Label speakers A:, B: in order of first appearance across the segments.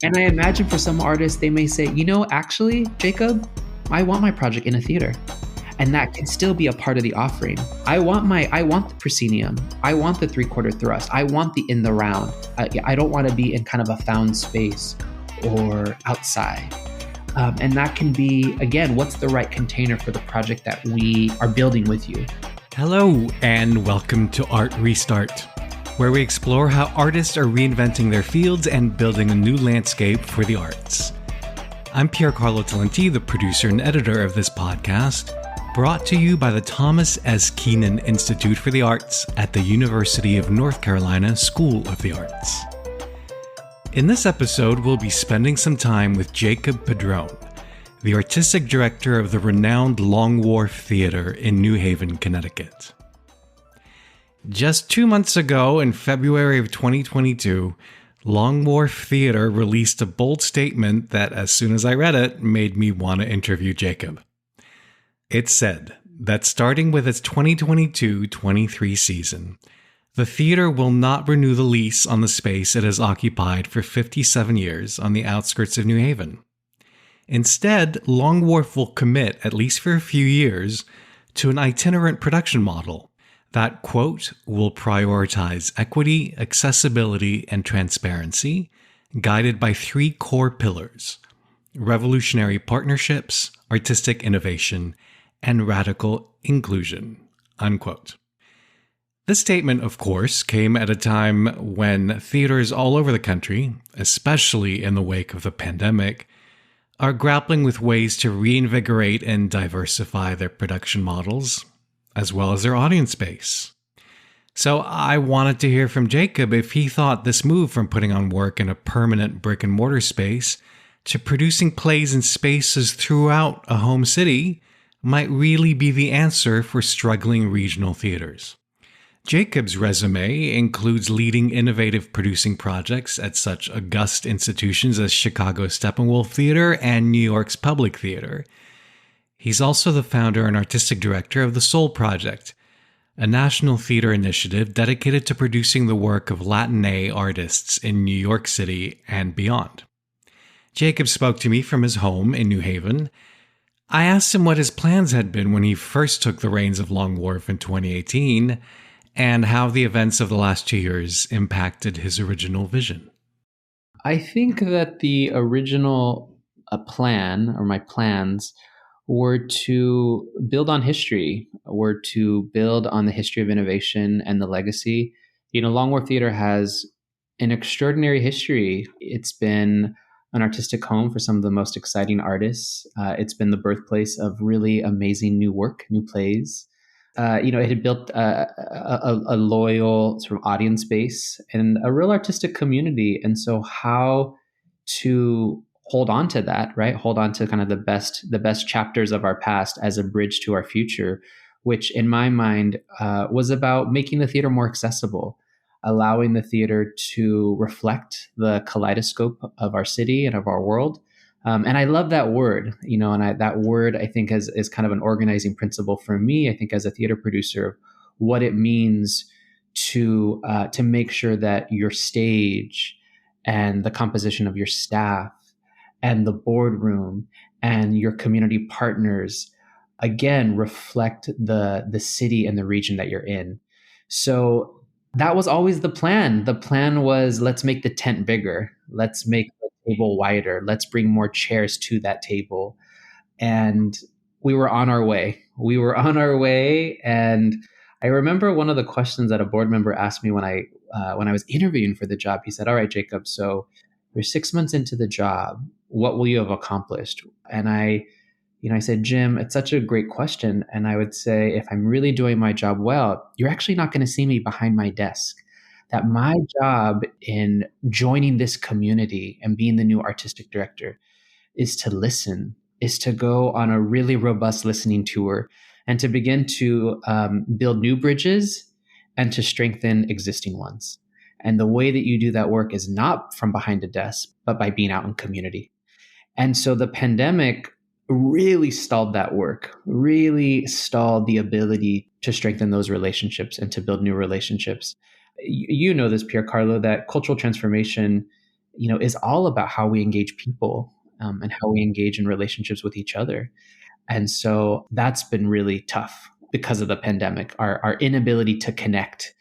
A: And I imagine for some artists, they may say, actually, Jacob, I want my project in a theater. And that can still be a part of the offering. I want the proscenium. I want the 3/4 thrust. I want the in the round. I don't want to be in kind of a found space or outside. And that can be, again, what's the right container for the project that we are building with you?
B: Hello, and welcome to Art Restart, where we explore how artists are reinventing their fields and building a new landscape for the arts. I'm Piercarlo Talenti, the producer and editor of this podcast, brought to you by the Thomas S. Keenan Institute for the Arts at the University of North Carolina School of the Arts. In this episode, we'll be spending some time with Jacob Padrón, the artistic director of the renowned Wharf Theater in New Haven, Connecticut. Just 2 months ago, in February of 2022, Wharf Theater released a bold statement that, as soon as I read it, made me want to interview Jacob. It said that starting with its 2022-23 season, the theater will not renew the lease on the space it has occupied for 57 years on the outskirts of New Haven. Instead, Wharf will commit, at least for a few years, to an itinerant production model that, quote, will prioritize equity, accessibility, and transparency, guided by 3 core pillars: revolutionary partnerships, artistic innovation, and radical inclusion, unquote. This statement, of course, came at a time when theaters all over the country, especially in the wake of the pandemic, are grappling with ways to reinvigorate and diversify their production models, as well as their audience base. So I wanted to hear from Jacob if he thought this move from putting on work in a permanent brick-and-mortar space to producing plays in spaces throughout a home city might really be the answer for struggling regional theaters. Jacob's resume includes leading innovative producing projects at such august institutions as Chicago's Steppenwolf Theater and New York's Public Theater. He's also the founder and artistic director of the Soul Project, a national theater initiative dedicated to producing the work of Latin artists in New York City and beyond. Jacob spoke to me from his home in New Haven. I asked him what his plans had been when he first took the reins of Wharf in 2018, and how the events of the last 2 years impacted his original vision.
A: I think that the original plan, or my plans, were to build on history, were to build on the history of innovation and the legacy. Wharf Theater has an extraordinary history. It's been an artistic home for some of the most exciting artists. It's been the birthplace of really amazing new work, new plays. It had built a loyal sort of audience base and a real artistic community. And so how to hold on to that, right? Hold on to kind of the best chapters of our past as a bridge to our future, which in my mind was about making the theater more accessible, allowing the theater to reflect the kaleidoscope of our city and of our world. And I love that word, and that word, I think, is kind of an organizing principle for me, I think, as a theater producer, what it means to make sure that your stage and the composition of your staff and the boardroom and your community partners, again, reflect the city and the region that you're in. So that was always the plan. The plan was, let's make the tent bigger. Let's make the table wider. Let's bring more chairs to that table. And we were on our way. And I remember one of the questions that a board member asked me when I was interviewing for the job. He said, "All right, Jacob, so you're 6 months into the job. What will you have accomplished?" And I said, "Jim, it's such a great question." And I would say, if I'm really doing my job well, you're actually not going to see me behind my desk. That my job in joining this community and being the new artistic director is to listen, is to go on a really robust listening tour and to begin to build new bridges and to strengthen existing ones. And the way that you do that work is not from behind a desk, but by being out in community. And so the pandemic really stalled that work, really stalled the ability to strengthen those relationships and to build new relationships. You know this, Piercarlo, that cultural transformation is all about how we engage people, and how we engage in relationships with each other. And so that's been really tough because of the pandemic, our inability to connect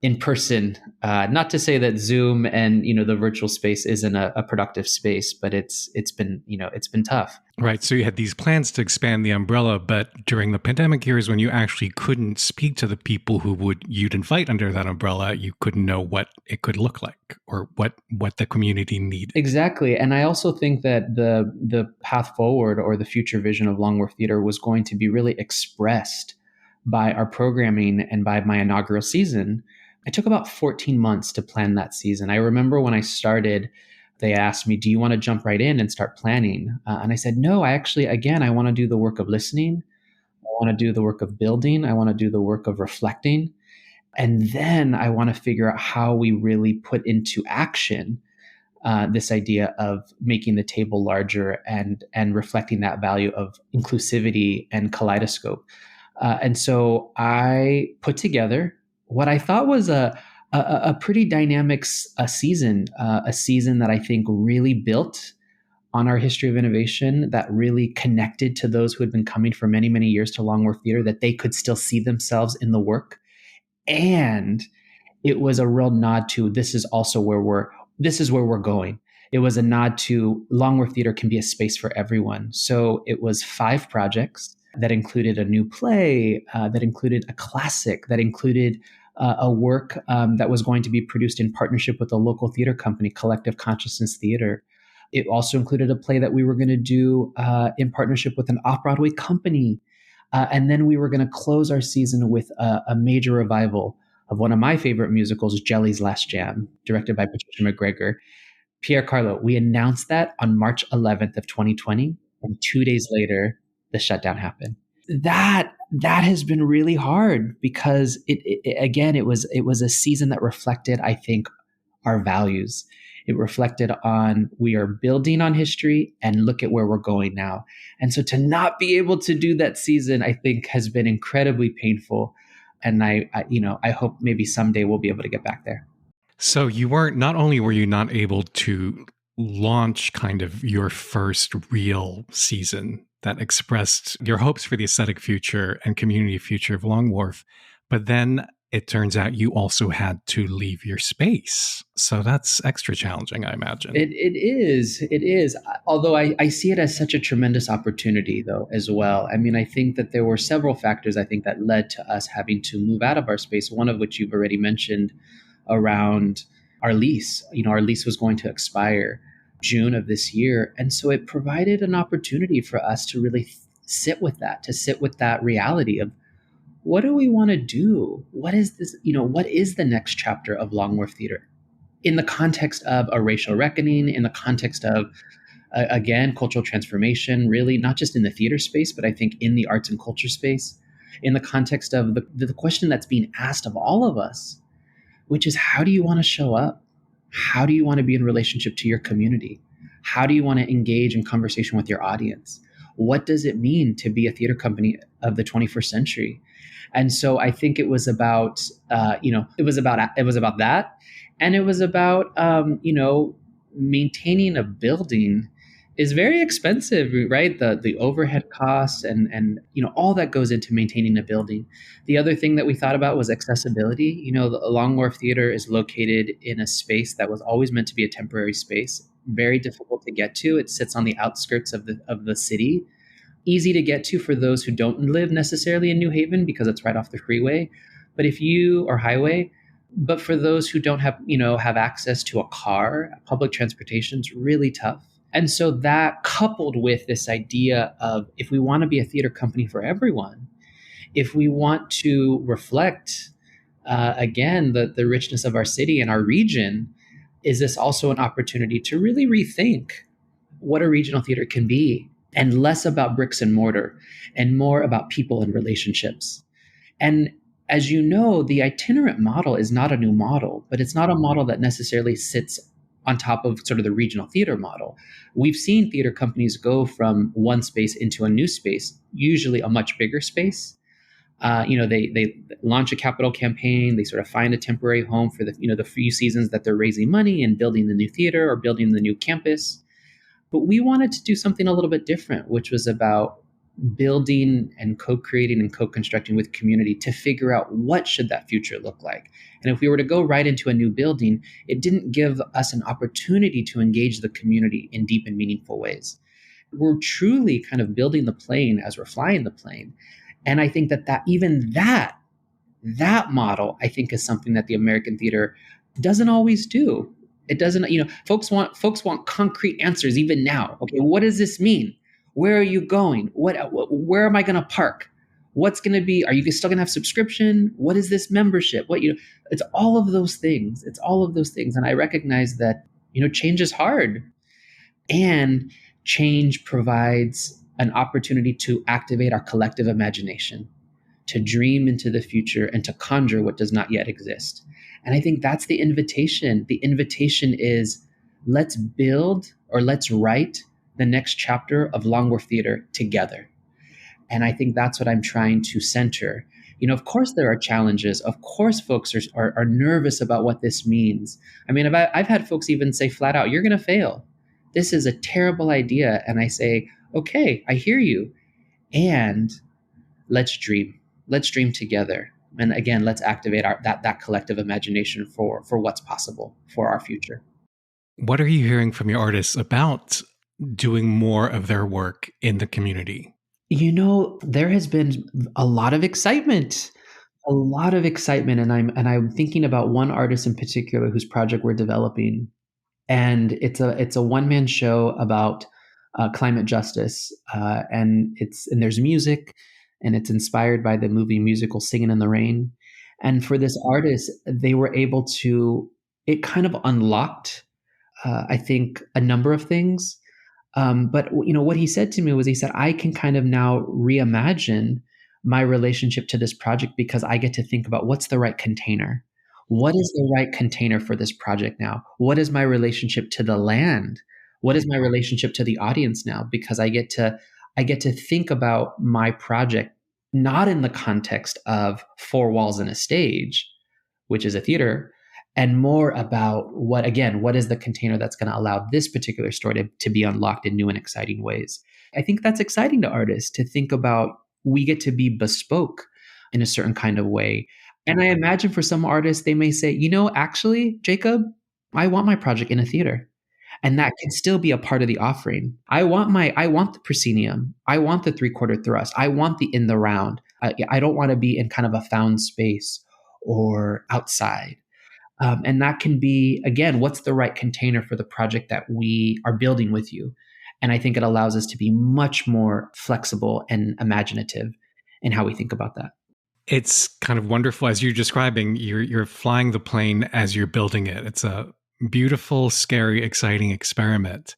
A: in person. Not to say that Zoom and the virtual space isn't a productive space, but it's been it's been tough.
B: Right. So you had these plans to expand the umbrella, but during the pandemic years when you actually couldn't speak to the people who you'd invite under that umbrella, you couldn't know what it could look like or what the community needed.
A: Exactly. And I also think that the path forward, or the future vision of Longwear Theater, was going to be really expressed by our programming and by my inaugural season. I took about 14 months to plan that season. I remember when I started, they asked me, do you want to jump right in and start planning? And I said, no, I want to do the work of listening. I want to do the work of building. I want to do the work of reflecting. And then I want to figure out how we really put into action this idea of making the table larger and reflecting that value of inclusivity and kaleidoscope. And so I put together what I thought was a pretty dynamic season, a season that I think really built on our history of innovation, that really connected to those who had been coming for many, many years to Longwear Theater, that they could still see themselves in the work. And it was a real nod to this is where we're going. It was a nod to Longwear Theater can be a space for everyone. So it was 5 projects that included a new play, that included a classic, that included a work that was going to be produced in partnership with a local theater company, Collective Consciousness Theater. It also included a play that we were going to do in partnership with an off-Broadway company. And then we were going to close our season with a major revival of one of my favorite musicals, Jelly's Last Jam, directed by Patricia McGregor. Pierre Carlo, we announced that on March 11th of 2020, and 2 days later, the shutdown happened. That has been really hard because it was a season that reflected, I think, our values. It reflected on, we are building on history and look at where we're going now. And so to not be able to do that season, I think, has been incredibly painful. And I hope maybe someday we'll be able to get back there.
B: So not only were you not able to launch kind of your first real season that expressed your hopes for the aesthetic future and community future of Long Wharf, but then it turns out you also had to leave your space. So that's extra challenging, I imagine.
A: It is. Although I see it as such a tremendous opportunity, though, as well. I mean, I think that there were several factors, I think, that led to us having to move out of our space, one of which you've already mentioned around our lease. Our lease was going to expire June of this year. And so it provided an opportunity for us to really sit with that reality of, what do we want to do? What is this? What is the next chapter of Longwear Theater in the context of a racial reckoning, in the context of, again, cultural transformation, really not just in the theater space, but I think in the arts and culture space, in the context of the question that's being asked of all of us, which is, how do you want to show up? How do you want to be in relationship to your community? How do you want to engage in conversation with your audience? What does it mean to be a theater company of the 21st century? And so I think it was about, it was about that. And it was about, maintaining a building is very expensive, right? The overhead costs and all that goes into maintaining a building. The other thing that we thought about was accessibility. The Long Wharf Theater is located in a space that was always meant to be a temporary space, very difficult to get to. It sits on the outskirts of the city. Easy to get to for those who don't live necessarily in New Haven because it's right off the freeway, highway. But for those who don't have access to a car, public transportation is really tough. And so that, coupled with this idea of, if we want to be a theater company for everyone, if we want to reflect, again, the richness of our city and our region, is this also an opportunity to really rethink what a regional theater can be, and less about bricks and mortar and more about people and relationships. And as you know, the itinerant model is not a new model, but it's not a model that necessarily sits on top of sort of the regional theater model. We've seen theater companies go from one space into a new space, usually a much bigger space. They launch a capital campaign. They sort of find a temporary home for the few seasons that they're raising money and building the new theater or building the new campus. But we wanted to do something a little bit different, which was about building and co-creating and co-constructing with community to figure out what should that future look like. And if we were to go right into a new building, it didn't give us an opportunity to engage the community in deep and meaningful ways. We're truly kind of building the plane as we're flying the plane. And I think that even that model, I think, is something that the American theater doesn't always do. It doesn't, folks want concrete answers even now. Okay, what does this mean? Where are you going? Where am I going to park? What's going to be? Are you still going to have subscription? What is this membership? It's all of those things. It's all of those things. And I recognize that, change is hard, and change provides an opportunity to activate our collective imagination, to dream into the future and to conjure what does not yet exist. And I think that's the invitation. The invitation is, let's build, or let's write the next chapter of Longwear Theater together. And I think that's what I'm trying to center. Of course there are challenges. Of course folks are nervous about what this means. I mean, I've had folks even say flat out, you're going to fail. This is a terrible idea. And I say, okay, I hear you. And let's dream. Let's dream together. And again, let's activate that collective imagination for what's possible for our future.
B: What are you hearing from your artists about doing more of their work in the community?
A: There has been a lot of excitement. And I'm thinking about one artist in particular whose project we're developing. And it's a one-man show about climate justice. And there's music, and it's inspired by the movie musical Singin' in the Rain. And for this artist, they were able to, it kind of unlocked, I think, a number of things. But what he said to me was, he said, I can kind of now reimagine my relationship to this project because I get to think about what's the right container. What is the right container for this project now? What is my relationship to the land? What is my relationship to the audience now? Because I get to think about my project not in the context of four walls and a stage, which is a theater, and more about what is the container that's going to allow this particular story to be unlocked in new and exciting ways. I think that's exciting to artists to think about. We get to be bespoke in a certain kind of way. And I imagine for some artists, they may say, actually, Jacob, I want my project in a theater. And that can still be a part of the offering. I want the proscenium. I want the 3/4 thrust. I want the in the round. I don't want to be in kind of a found space or outside. And that can be, again, what's the right container for the project that we are building with you? And I think it allows us to be much more flexible and imaginative in how we think about that.
B: It's kind of wonderful as you're describing. You're flying the plane as you're building it. It's a beautiful, scary, exciting experiment.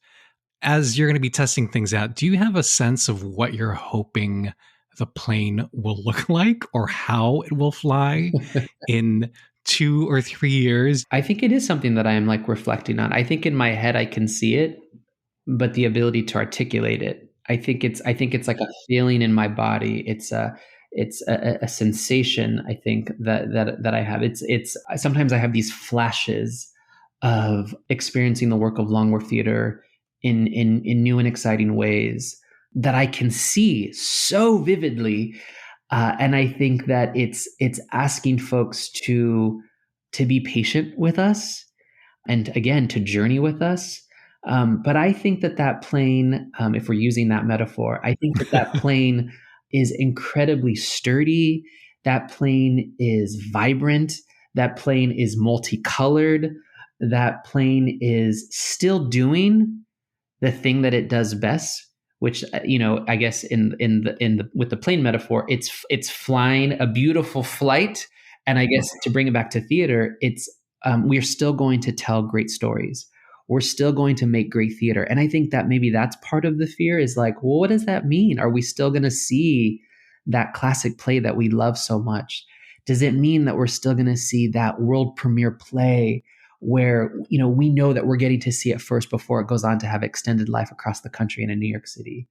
B: As you're going to be testing things out, do you have a sense of what you're hoping the plane will look like or how it will fly in 2 or 3 years?
A: I think it is something that I am reflecting on. I think in my head I can see it, but the ability to articulate it, I think it's like a feeling in my body. It's a sensation. I think that I have. It's sometimes I have these flashes of experiencing the work of Longwear Theater in new and exciting ways that I can see so vividly. And I think that it's asking folks to be patient with us, and again, to journey with us. But I think that plane, if we're using that metaphor, I think that plane is incredibly sturdy. That plane is vibrant. That plane is multicolored. That plane is still doing the thing that it does best, which, I guess with the plane metaphor, it's flying a beautiful flight. And I guess to bring it back to theater, we're still going to tell great stories. We're still going to make great theater. And I think that maybe that's part of the fear is well, what does that mean? Are we still going to see that classic play that we love so much? Does it mean that we're still going to see that world premiere play where, we know that we're getting to see it first before it goes on to have extended life across the country and in New York City?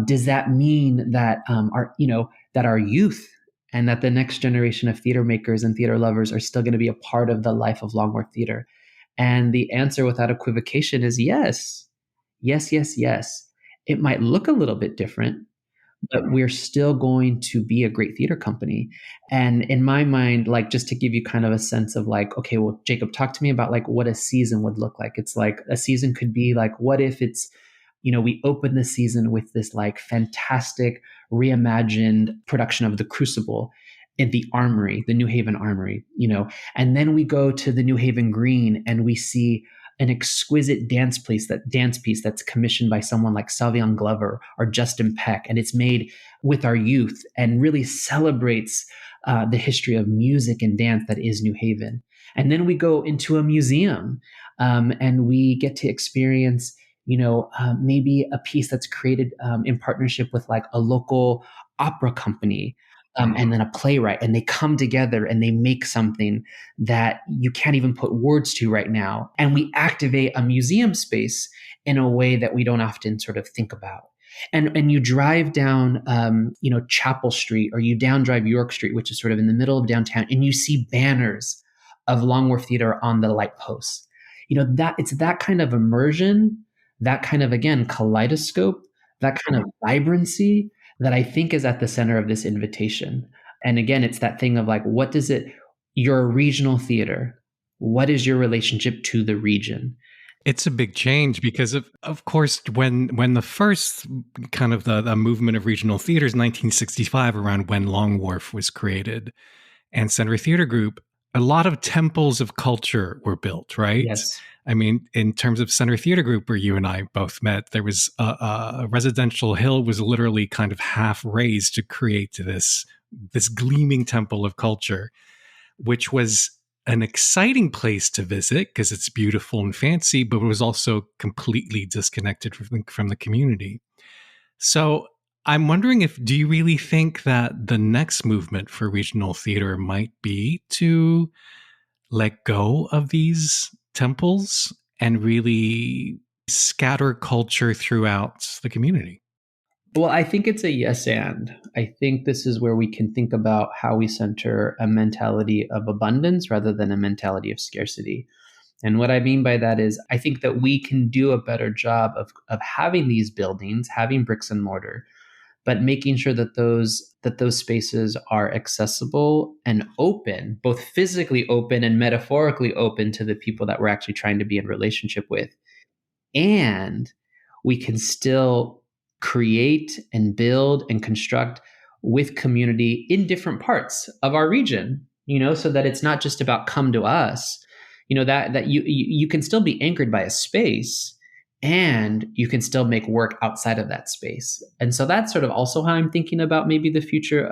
A: Does that mean that our youth and that the next generation of theater makers and theater lovers are still going to be a part of the life of Longwear Theater? And the answer without equivocation is yes. Yes, yes, yes. It might look a little bit different, but we're still going to be a great theater company. And in my mind, like, just to give you kind of a sense of like, okay, well, Jacob, talk to me about like what a season would look like. It's like a season could be like, what if it's, we open the season with this like fantastic reimagined production of The Crucible in the Armory, the New Haven Armory, and then we go to the New Haven Green and we see an exquisite dance piece that's commissioned by someone like Savion Glover or Justin Peck, and it's made with our youth and really celebrates the history of music and dance that is New Haven. And then we go into a museum, and we get to experience, maybe a piece that's created in partnership with like a local opera company. And then a playwright, and they come together and they make something that you can't even put words to right now. And we activate a museum space in a way that we don't often sort of think about. And you drive down, Chapel Street, or you drive York Street, which is sort of in the middle of downtown, and you see banners of Longwear Theater on the light posts. That it's that kind of immersion, that kind of, again, kaleidoscope, that kind of vibrancy that I think is at the center of this invitation. And again, it's that thing of like, you're a regional theater. What is your relationship to the region?
B: It's a big change because of course, when the first kind of the movement of regional theaters, 1965, around when Long Wharf was created and Center Theater Group, a lot of temples of culture were built, right?
A: Yes.
B: I mean, in terms of Center Theater Group, where you and I both met, there was a residential hill was literally kind of half raised to create this gleaming temple of culture, which was an exciting place to visit because it's beautiful and fancy, but it was also completely disconnected from the community. So I'm wondering, do you really think that the next movement for regional theater might be to let go of these temples and really scatter culture throughout the community?
A: Well, I think it's a yes and. I think this is where we can think about how we center a mentality of abundance rather than a mentality of scarcity. And what I mean by that is I think that we can do a better job of having these buildings, having bricks and mortar, but making sure that those spaces are accessible and open, both physically open and metaphorically open to the people that we're actually trying to be in relationship with. And we can still create and build and construct with community in different parts of our region, so that it's not just about come to us, that you can still be anchored by a space, and you can still make work outside of that space. And so that's sort of also how I'm thinking about maybe the future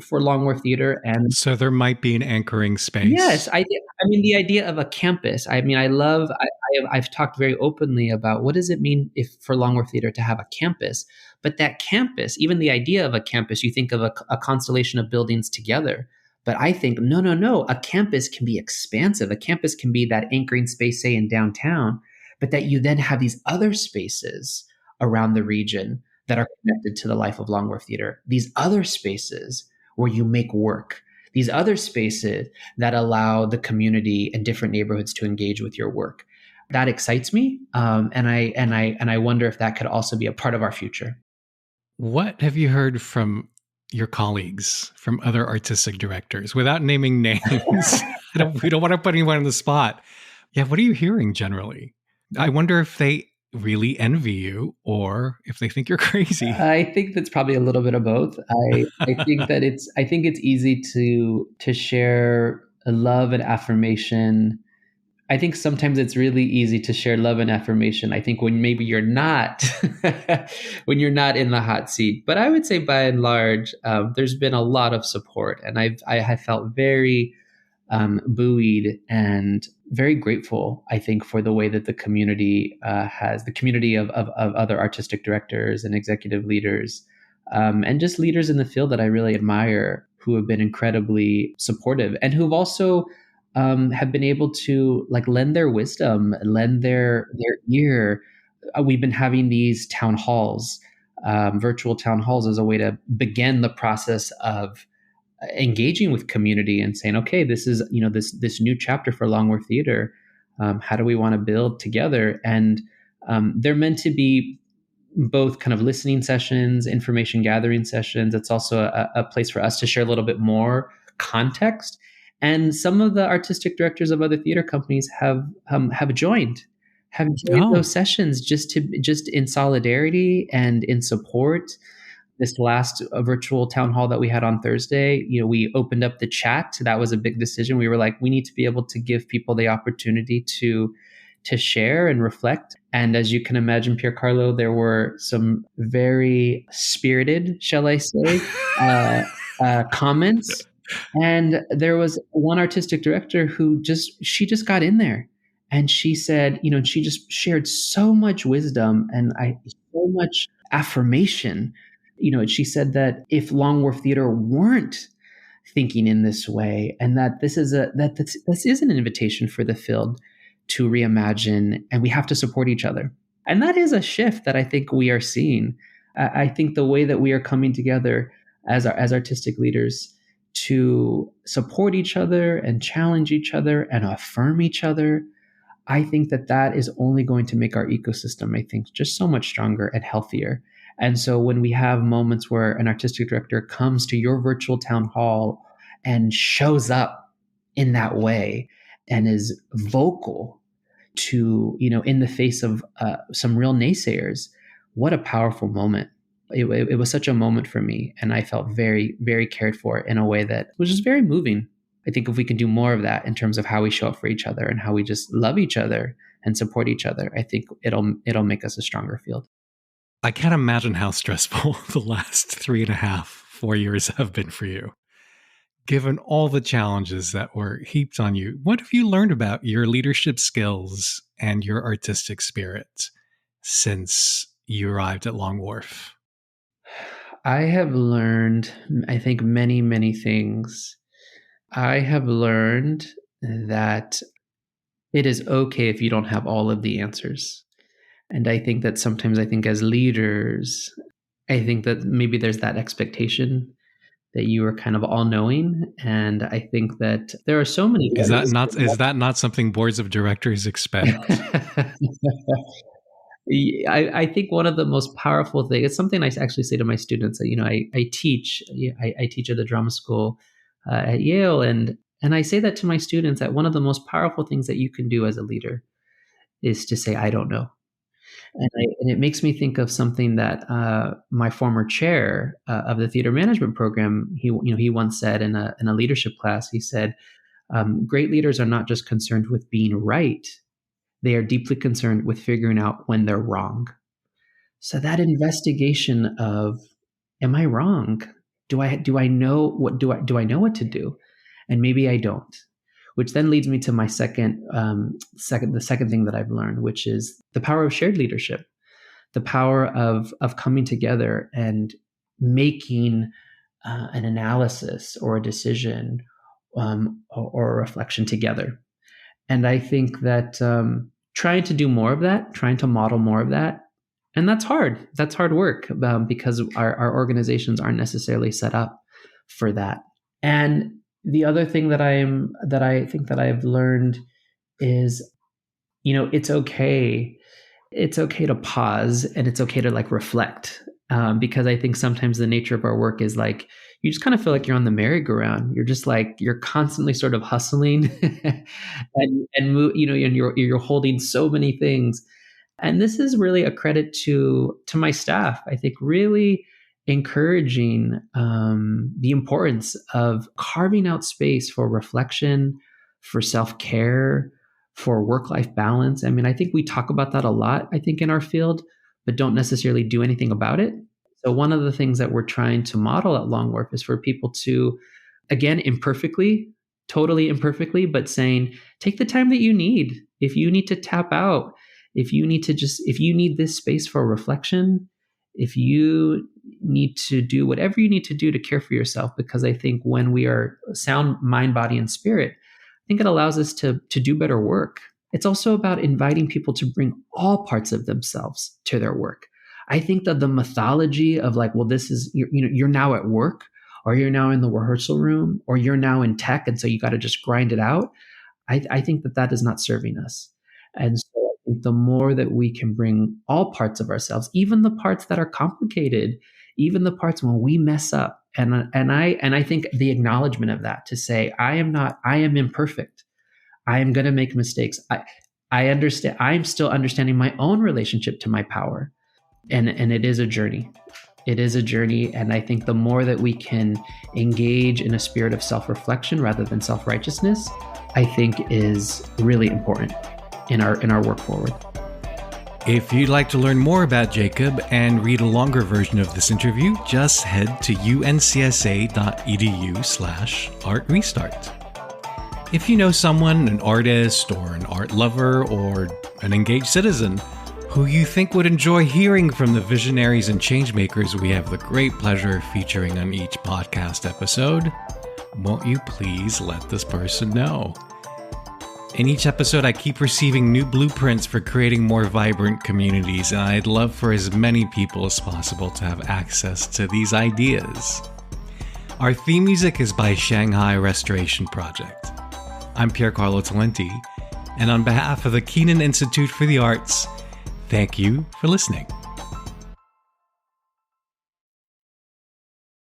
A: for Longwear Theater. And
B: so there might be an anchoring space.
A: Yes, I mean, the idea of a campus. I mean, I've talked very openly about what does it mean for Longwear Theater to have a campus. But that campus, even the idea of a campus, you think of a constellation of buildings together. But I think, no, a campus can be expansive. A campus can be that anchoring space, say, in downtown, but that you then have these other spaces around the region that are connected to the life of Longwear Theater. These other spaces where you make work. These other spaces that allow the community and different neighborhoods to engage with your work. That excites me, and I wonder if that could also be a part of our future.
B: What have you heard from your colleagues, from other artistic directors, without naming names? We don't want to put anyone on the spot. Yeah, what are you hearing generally? I wonder if they really envy you or if they think you're crazy.
A: I think that's probably a little bit of both. I think that I think it's easy to share a love and affirmation. I think sometimes it's really easy to share love and affirmation. I think when maybe you're not, when you're not in the hot seat. But I would say by and large, there's been a lot of support, and I have felt very buoyed and very grateful, I think, for the way that the community the community of other artistic directors and executive leaders, and just leaders in the field that I really admire, who have been incredibly supportive and who've also have been able to like lend their wisdom, lend their ear. We've been having these town halls, virtual town halls, as a way to begin the process of engaging with community and saying, okay, this is, this new chapter for Longwear Theater. How do we want to build together? And they're meant to be both kind of listening sessions, information gathering sessions. It's also a place for us to share a little bit more context. And some of the artistic directors of other theater companies have joined those sessions just in solidarity and in support. This last virtual town hall that we had on Thursday, we opened up the chat. That was a big decision. We were like, we need to be able to give people the opportunity to share and reflect. And as you can imagine, Piercarlo, there were some very spirited, shall I say, comments. And there was one artistic director who she just got in there, and she said, she just shared so much wisdom and so much affirmation. She said that if Long Wharf Theater weren't thinking in this way, and that this is an invitation for the field to reimagine, and we have to support each other. And that is a shift that I think we are seeing. I think the way that we are coming together as artistic leaders to support each other and challenge each other and affirm each other, I think that is only going to make our ecosystem, I think, just so much stronger and healthier. And so when we have moments where an artistic director comes to your virtual town hall and shows up in that way and is vocal to, in the face of some real naysayers, what a powerful moment. It was such a moment for me, and I felt very, very cared for in a way that was just very moving. I think if we can do more of that in terms of how we show up for each other and how we just love each other and support each other, I think it'll make us a stronger field.
B: I can't imagine how stressful the last 3.5, 4 years have been for you. Given all the challenges that were heaped on you, what have you learned about your leadership skills and your artistic spirit since you arrived at Long Wharf?
A: I have learned, I think, many, many things. I have learned that it is okay if you don't have all of the answers. And I think that sometimes, as leaders, I think that maybe there's that expectation that you are kind of all-knowing. And I think that there are so many...
B: Is that not something boards of directors expect?
A: I think one of the most powerful things, it's something I actually say to my students, that, I teach at the drama school at Yale. And I say that to my students, that one of the most powerful things that you can do as a leader is to say, I don't know. And it makes me think of something that my former chair of the theater management program, he once said in a leadership class, he said, great leaders are not just concerned with being right, they are deeply concerned with figuring out when they're wrong. So that investigation of, am I wrong? Do I know what to do? And maybe I don't. Which then leads me to my second thing that I've learned, which is the power of shared leadership, the power of coming together and making an analysis or a decision or a reflection together. And I think that trying to do more of that, trying to model more of that, and that's hard. That's hard work because our organizations aren't necessarily set up for that. And the other thing that I think that I've learned is, it's okay. It's okay to pause, and it's okay to reflect, because I think sometimes the nature of our work is you just kind of feel like you're on the merry-go-round. You're just you're constantly sort of hustling and move, and you're holding so many things. And this is really a credit to my staff. I think really encouraging the importance of carving out space for reflection, for self-care, for work-life balance. I mean, I think we talk about that a lot, I think, in our field, but don't necessarily do anything about it. So one of the things that we're trying to model at Long Wharf is for people to, again, totally imperfectly, but saying, take the time that you need. If you need to tap out, if you need this space for reflection, if you need to do whatever you need to do to care for yourself, because I think when we are sound mind, body, and spirit, I think it allows us to do better work. It's also about inviting people to bring all parts of themselves to their work. I think that the mythology of this is, you're now at work, or you're now in the rehearsal room, or you're now in tech, and so you got to just grind it out. I think that is not serving us. And so I think the more that we can bring all parts of ourselves, even the parts that are complicated, even the parts when we mess up, and I think the acknowledgement of that, to say, I am imperfect. I am going to make mistakes. I understand. I'm still understanding my own relationship to my power, and it is a journey. It is a journey, and I think the more that we can engage in a spirit of self-reflection rather than self-righteousness, I think is really important in our work forward.
B: If you'd like to learn more about Jacob and read a longer version of this interview, just head to uncsa.edu/artrestart. If you know someone, an artist or an art lover or an engaged citizen, who you think would enjoy hearing from the visionaries and changemakers we have the great pleasure of featuring on each podcast episode, won't you please let this person know? In each episode, I keep receiving new blueprints for creating more vibrant communities, and I'd love for as many people as possible to have access to these ideas. Our theme music is by Shanghai Restoration Project. I'm Piercarlo Talenti, and on behalf of the Keenan Institute for the Arts, thank you for listening.